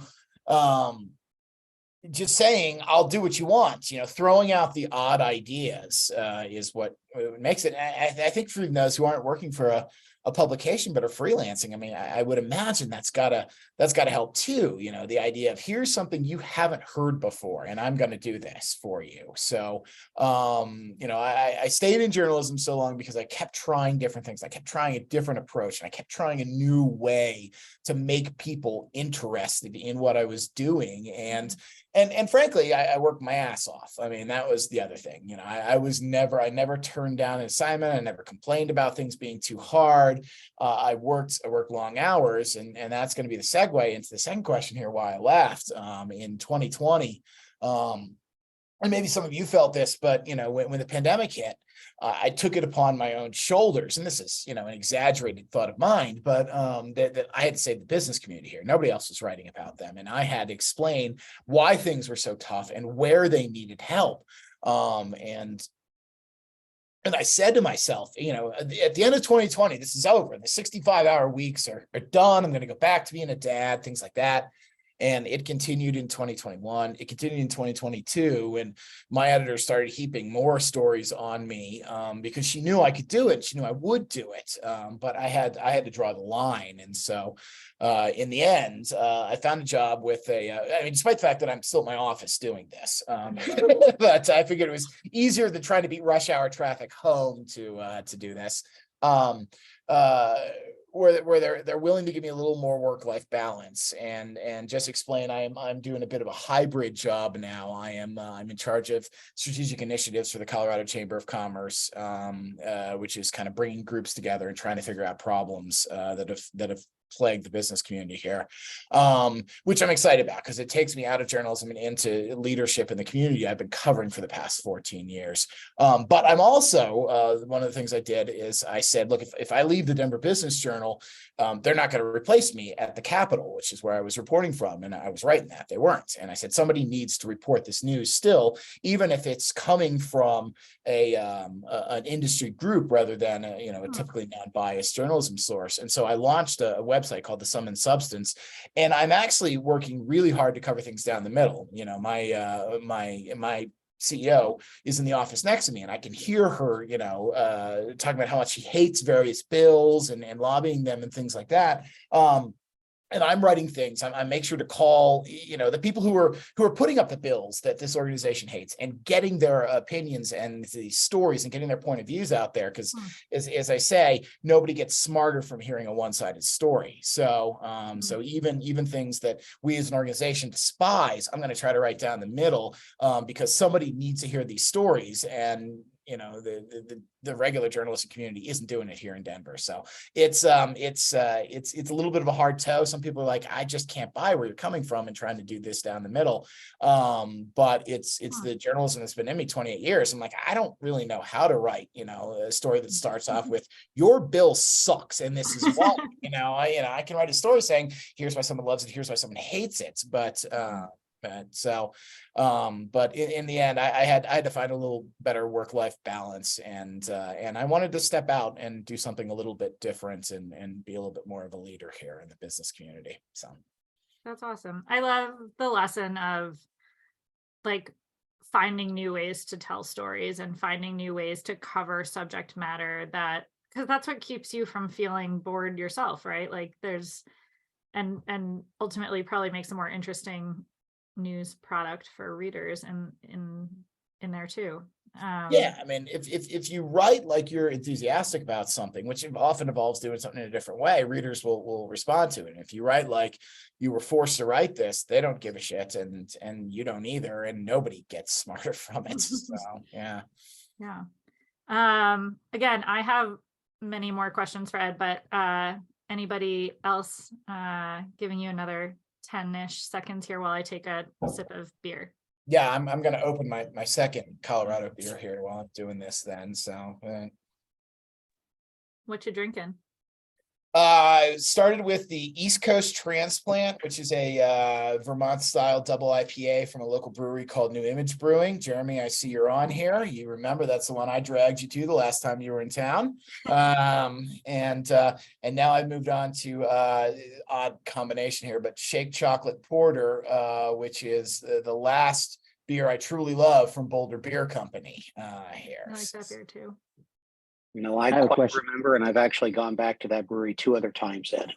just saying, I'll do what you want, you know, throwing out the odd ideas is what makes it. I think for those who aren't working for a publication but are freelancing, I mean, I would imagine that's gotta help too. You know, the idea of, here's something you haven't heard before, and I'm going to do this for you. So, you know, I stayed in journalism so long because I kept trying different things. I kept trying a different approach, and I kept trying a new way to make people interested in what I was doing. And frankly, I worked my ass off. I mean, that was the other thing. You know, I never turned down an assignment. I never complained about things being too hard. I worked long hours, and that's going to be the segue into the second question here, why I left in 2020. And maybe some of you felt this, but you know, when the pandemic hit, I took it upon my own shoulders, and this is, you know, an exaggerated thought of mine, but that I had to save the business community here. Nobody else was writing about them, and I had to explain why things were so tough and where they needed help. And I said to myself, you know, at the end of 2020, this is over. The 65-hour weeks are done. I'm going to go back to being a dad, things like that. And it continued in 2021. It continued in 2022. And my editor started heaping more stories on me because she knew I could do it. She knew I would do it. But I had to draw the line. And so in the end, I found a job with I mean, despite the fact that I'm still at my office doing this, but I figured it was easier than trying to beat rush hour traffic home to do this. Where they're willing to give me a little more work-life balance, and just explain I'm doing a bit of a hybrid job now. I'm in charge of strategic initiatives for the Colorado Chamber of Commerce, which is kind of bringing groups together and trying to figure out problems that have plagued the business community here, which I'm excited about because it takes me out of journalism and into leadership in the community I've been covering for the past 14 years. But I'm also, one of the things I did is I said, look, if I leave the Denver Business Journal, they're not going to replace me at the Capitol, which is where I was reporting from. And I was right in that. They weren't. And I said, somebody needs to report this news still, even if it's coming from an industry group rather than a typically non-biased journalism source. And so I launched a website called The Sum and Substance, and I'm actually working really hard to cover things down the middle. You know, my CEO is in the office next to me, and I can hear her, you know, talking about how much she hates various bills and lobbying them and things like that. And I'm writing things. I make sure to call, you know, the people who are putting up the bills that this organization hates, and getting their opinions and the stories and getting their point of views out there. Because as I say, nobody gets smarter from hearing a one-sided story. So so even things that we as an organization despise, I'm going to try to write down the middle, because somebody needs to hear these stories. And you know, the regular journalistic community isn't doing it here in Denver. So it's a little bit of a hard toe. Some people are like, I just can't buy where you're coming from and trying to do this down the middle. But it's the journalism that's been in me 28 years. I'm like, I don't really know how to write, you know, a story that starts off with, your bill sucks and this is why. I can write a story saying, here's why someone loves it, here's why someone hates it. But But in the end, I had to find a little better work-life balance, and I wanted to step out and do something a little bit different and be a little bit more of a leader here in the business community. So That's awesome. I love the lesson of like finding new ways to tell stories and finding new ways to cover subject matter that, because that's what keeps you from feeling bored yourself, right? Like there's and ultimately probably makes a more interesting news product for readers and in there too. yeah, I mean, if you write like you're enthusiastic about something, which often involves doing something in a different way, readers will respond to it. And if you write like you were forced to write this, they don't give a shit, and you don't either, and nobody gets smarter from it. So yeah. Yeah. Again, I have many more questions for Ed, but anybody else giving you another 10-ish seconds here while I take a sip of beer. Yeah, I'm gonna open my second Colorado beer here while I'm doing this then. So What you drinking? started with the East Coast Transplant, which is a Vermont style double IPA from a local brewery called New Image Brewing. Jeremy, I see you're on here. You remember that's the one I dragged you to the last time you were in town. And now I've moved on to odd combination here, but Shake Chocolate Porter, which is the last beer I truly love from Boulder Beer Company here. I like that beer too. I have a quite question. remember, and I've actually gone back to that brewery 2 other times, Ed.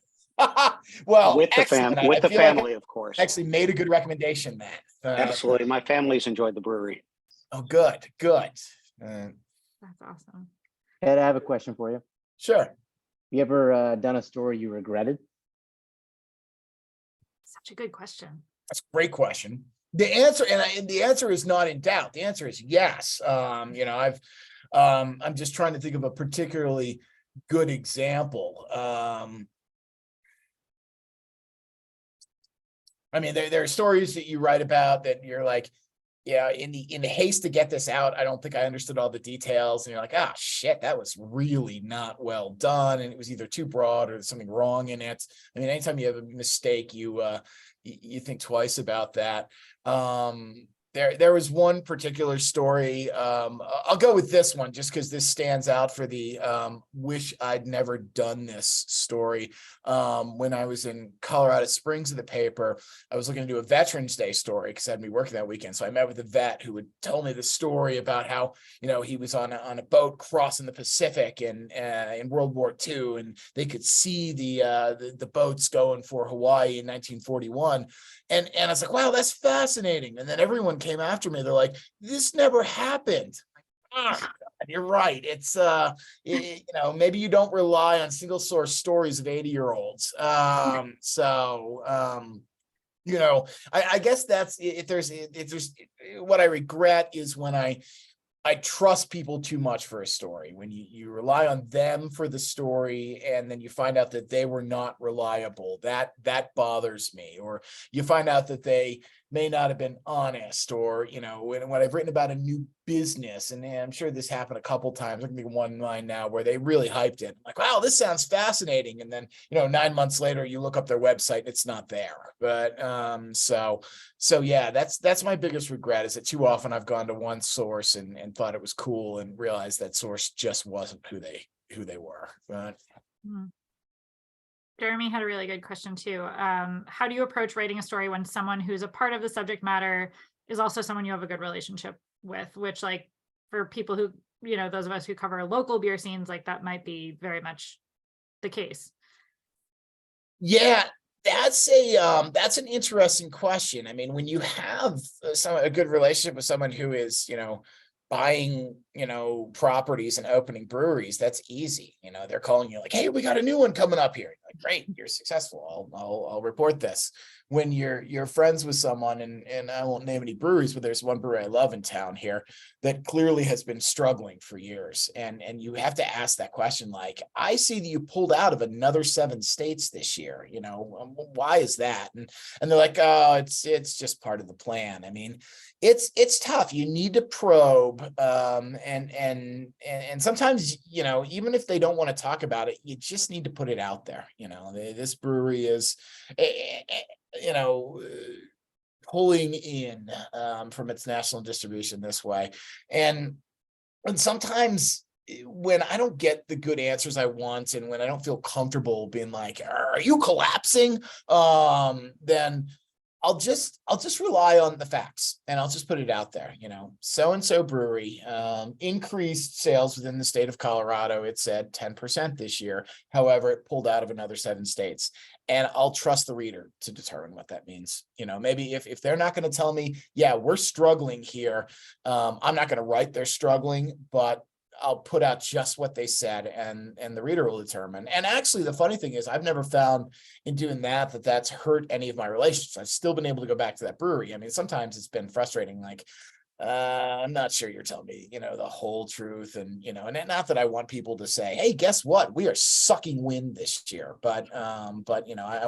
Well, with the excellent. with I the feel like family, of course. I actually made a good recommendation, Matt. Absolutely, my family's enjoyed the brewery. Oh, good. That's awesome. Ed, I have a question for you. Sure. You ever done a story you regretted? Such a good question. That's a great question. The answer, and the answer is not in doubt. The answer is yes. I'm just trying to think of a particularly good example. I mean, there are stories that you write about that you're like, yeah, in the haste to get this out, I don't think I understood all the details. And you're like, ah, shit, that was really not well done. And it was either too broad or there's something wrong in it. I mean, anytime you have a mistake, you think twice about that. There was one particular story. I'll go with this one just because this stands out for the wish I'd never done this story. When I was in Colorado Springs at the paper, I was looking to do a Veterans Day story because I'd be working that weekend. So I met with a vet who would tell me the story about how, he was on a boat crossing the Pacific in World War II, and they could see the boats going for Hawaii in 1941. And I was like, wow, that's fascinating. And then everyone came after me. They're like, this never happened. You're right. It's maybe you don't rely on single source stories of 80-year-olds. I guess that's if there's what I regret is when I trust people too much for a story, when you rely on them for the story and then you find out that they were not reliable. That bothers me. Or you find out that they may not have been honest, or when I've written about a new business, and I'm sure this happened a couple times. I can think of one line now where they really hyped it, like, wow, this sounds fascinating, and then 9 months later you look up their website and it's not there. But so yeah, that's my biggest regret, is that too often I've gone to one source and thought it was cool and realized that source just wasn't who they were. But Jeremy had a really good question too. How do you approach writing a story when someone who's a part of the subject matter is also someone you have a good relationship with, which, like, for people who, those of us who cover local beer scenes, like, that might be very much the case. Yeah, that's an interesting question. I mean, when you have a good relationship with someone who is, buying, properties and opening breweries, that's easy. They're calling you like, hey, we got a new one coming up here. Like, great, you're successful. I'll report this. When you're friends with someone, and I won't name any breweries, but there's one brewery I love in town here that clearly has been struggling for years. And you have to ask that question, like, I see that you pulled out of another 7 states this year. Why is that? And they're like, oh, it's just part of the plan. I mean, it's tough. You need to probe, and sometimes, even if they don't want to talk about it, you just need to put it out there. This brewery is, pulling in from its national distribution this way. And sometimes when I don't get the good answers I want, and when I don't feel comfortable being like, are you collapsing? Then I'll just rely on the facts, and I'll just put it out there. So-and-so brewery increased sales within the state of Colorado. It said 10% this year. However, it pulled out of another 7 states. And I'll trust the reader to determine what that means. Maybe if they're not going to tell me, yeah, we're struggling here, I'm not going to write they're struggling, but I'll put out just what they said, and the reader will determine. And actually, the funny thing is, I've never found in doing that that's hurt any of my relationships. I've still been able to go back to that brewery. I mean, sometimes it's been frustrating, like, I'm not sure you're telling me, the whole truth. And, and not that I want people to say, hey, guess what? We are sucking wind this year. But I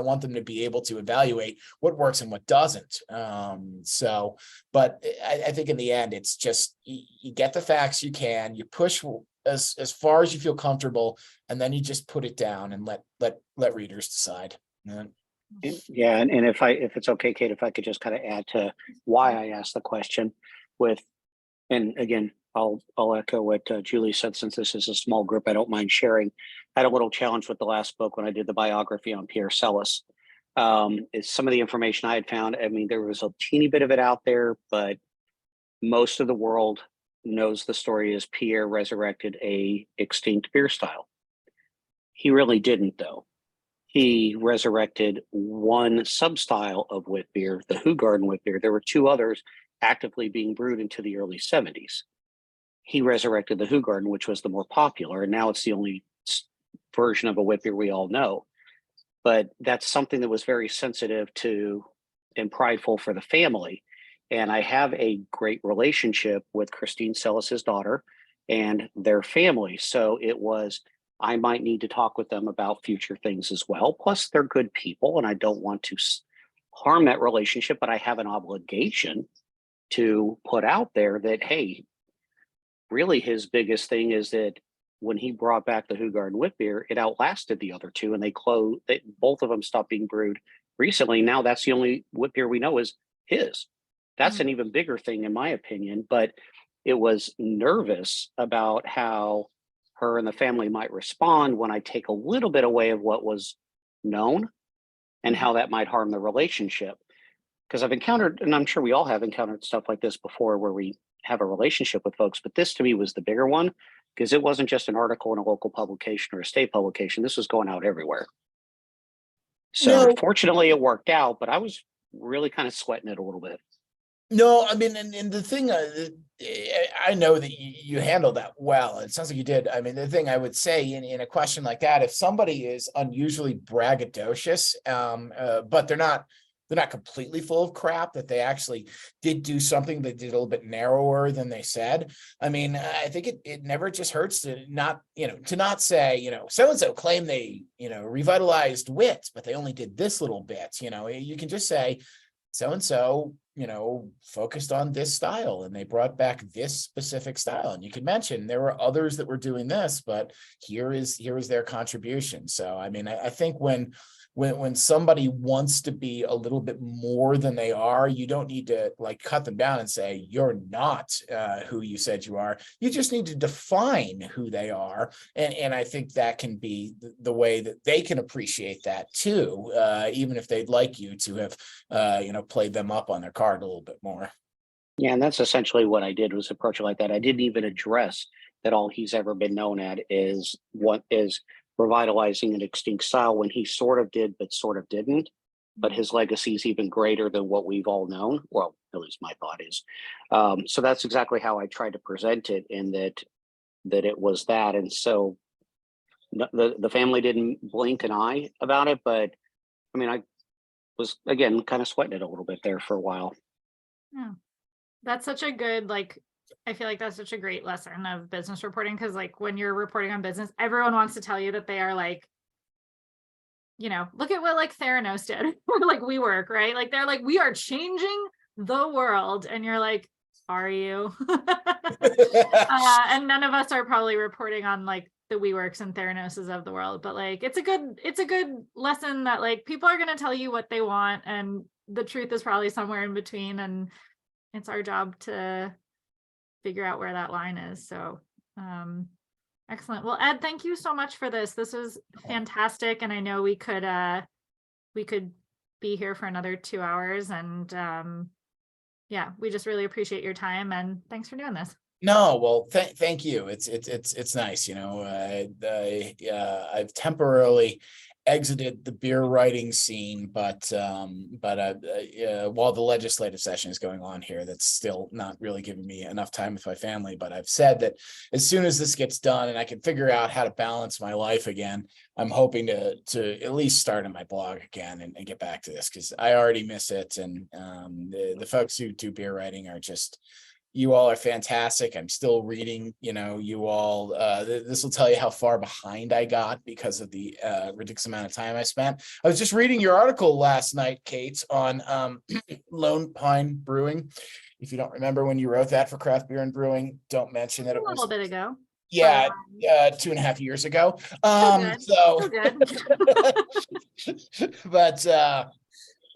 want them to be able to evaluate what works and what doesn't. But I think in the end, it's just, you get the facts you can, you push as far as you feel comfortable, and then you just put it down and let readers decide. Yeah. And if it's okay, Kate, if I could just kind of add to why I asked the question and again, I'll echo what Julie said, since this is a small group, I don't mind sharing. I had a little challenge with the last book when I did the biography on Pierre Celis. It's some of the information I had found. I mean, there was a teeny bit of it out there, but most of the world knows the story as Pierre resurrected a extinct beer style. He really didn't, though. He resurrected one sub-style of wit beer, the Hoegaarden wit beer. There were 2 others actively being brewed into the early 70s. He resurrected the Hoegaarden, which was the more popular, and now it's the only version of a wit beer we all know. But that's something that was very sensitive to and prideful for the family. And I have a great relationship with Christine Celis's daughter and their family. So I might need to talk with them about future things as well. Plus, they're good people, and I don't want to harm that relationship, but I have an obligation to put out there that, hey, really his biggest thing is that when he brought back the Hoegaarden wit beer, it outlasted the other 2, and both of them stopped being brewed recently. Now that's the only wit beer we know is his. That's an even bigger thing, in my opinion. But it was nervous about how her and the family might respond when I take a little bit away of what was known and how that might harm the relationship. Because I've encountered, and I'm sure we all have encountered stuff like this before, where we have a relationship with folks, but this to me was the bigger one, because it wasn't just an article in a local publication or a state publication. This was going out everywhere. So fortunately it worked out, but I was really kind of sweating it a little bit. No, I mean, and the thing, I know that you handled that well. It sounds like you did. I mean, the thing I would say in a question like that, if somebody is unusually braggadocious, but they're not completely full of crap, that they actually did do something that did a little bit narrower than they said. I mean, I think it never just hurts to not say, so-and-so claim they, revitalized wit, but they only did this little bit. You can just say, so-and-so, focused on this style, and they brought back this specific style. And you can mention there were others that were doing this, but here is their contribution. So, I mean, I think when somebody wants to be a little bit more than they are, you don't need to cut them down and say, you're not who you said you are. You just need to define who they are. And I think that can be the way that they can appreciate that too, even if they'd like you to have, played them up on their card a little bit more. Yeah, and that's essentially what I did, was approach it like that. I didn't even address that all he's ever been known at is revitalizing an extinct style, when he sort of did, but sort of didn't. But his legacy is even greater than what we've all known. Well, at least my thought is. So that's exactly how I tried to present it, in that it was that. And so the family didn't blink an eye about it, but I mean, I was, again, kind of sweating it a little bit there for a while. Yeah. That's such a good, I feel like that's such a great lesson of business reporting, because when you're reporting on business, everyone wants to tell you that they are look at what Theranos did, or WeWork, right? They're we are changing the world, and you're are you? And none of us are probably reporting on the WeWorks and Theranoses of the world, but it's a good lesson that people are going to tell you what they want, and the truth is probably somewhere in between, and it's our job to figure out where that line is. So excellent. Well, Ed, thank you so much for this. This was fantastic. And I know we could be here for another 2 hours, and yeah, we just really appreciate your time, and thanks for doing this. No, well, thank you. It's nice, I've temporarily exited the beer writing scene, but while the legislative session is going on here, that's still not really giving me enough time with my family. But I've said that as soon as this gets done and I can figure out how to balance my life again, I'm hoping to at least start on my blog again and get back to this, because I already miss it. And the folks who do beer writing are just, you all are fantastic. I'm still reading, you all, this will tell you how far behind I got because of the ridiculous amount of time I spent. I was just reading your article last night, Kate, on Lone Pine Brewing. If you don't remember when you wrote that for Craft Beer and Brewing, don't mention that A little bit ago. Yeah, 2.5 years ago. Still good.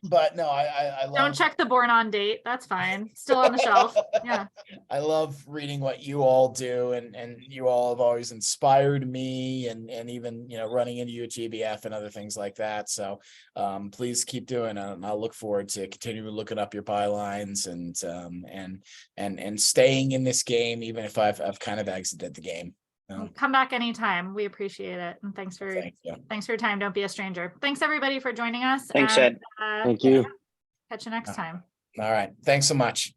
But no, I love. Don't check the born on date. That's fine. Still on the shelf. Yeah. I love reading what you all do, and you all have always inspired me, and even running into you at GBF and other things like that. So please keep doing it, and I'll look forward to continuing looking up your bylines and staying in this game, even if I've kind of exited the game. Come back anytime. We appreciate it. And thanks for your time. Don't be a stranger. Thanks everybody for joining us. Thanks, Ed. Thank you. Catch you next time. All right. Thanks so much.